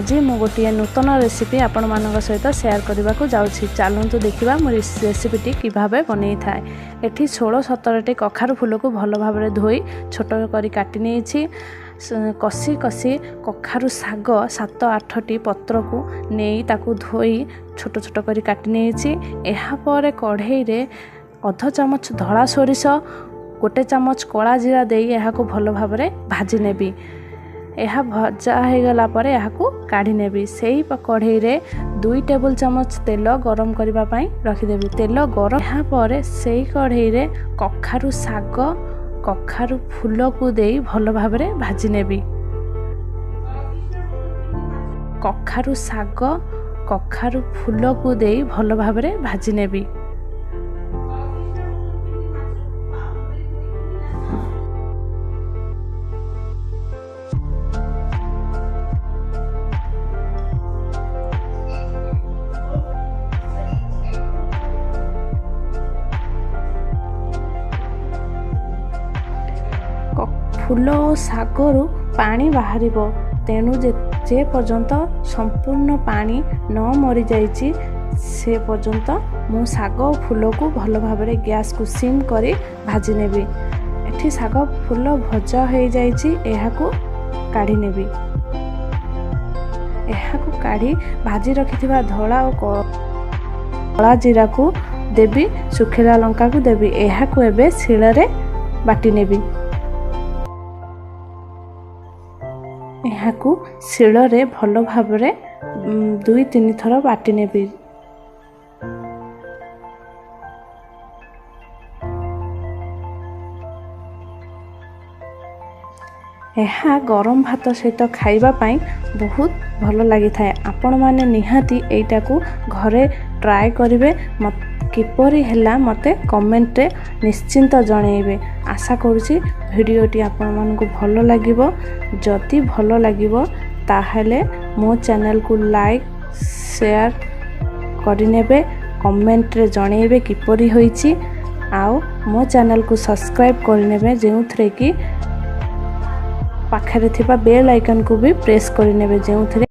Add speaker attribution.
Speaker 1: आज मु गोटे नूतन रेसिपी आपण मान सहित शेयर करने को जाऊँगी। चलतु देखा मो रेसिपीटी कि बन था। ये 16-17टी कखारु फूल को भल भाव धोई छोट कर काटी नहीं कसी कसी कखारु साग 7-8टी पत्र को नहीं ताकू धोई छोट छोट कर काटी नहीं कढ़ई रे अध चामच धला सोरिष 1 चामच कला जीरा दे यह भल भाव भाजी नेबी। यह भजा हो गला पर यह काढ़ी नेबी। सेही कढ़ई रे 2 टेबल चामच तेल गरम करने रखिदेवी। तेल गरम यहाँ पर से कढ़ई रे कखारु साग कखारु फूल को दे भल भाव भाजी नेबी। कखारु साग कखारु फूल को दे भल भाव भाजी नेबी। फूल और सागरु पानी बाहर तेणु जे पर्यंत संपूर्ण पानी न मरी जाइए से पर्यंत मु साग और फूल को भल भाव गैस को सिम करी भाजी नेबी। एठी साग फूल भजा हो जाइए काढ़ी नेबी। यह काढ़ी भाजी रखि धला और कला जीरा को देवी सुखिला लंका को देवी। यह एबे शिଳରେ बाटी नेबी। यहाकू शिଳରେ भल भाव 2-3 थर बाटी नेबी। यह गरम भात सहित खाइबा पाई बहुत भल लगी था। आपण माने निहाती एटा को घरे ट्राए करिवे। किपरि हैला मते कमेंट रे निश्चिंत जणैबे। आशा करूची भिडियोटी आपण मानकु भल लागिबो। जदि भल लागिबो ताहले मो चैनल को लाइक शेयर करिनेबे। कमेंट रे जणैबे किपरि होईची। आउ मो चैनल को सब्सक्राइब करिनेबे जेउथरे कि पाखरे थिबा बेल आइकन को भी प्रेस करिनेबे जेउथरे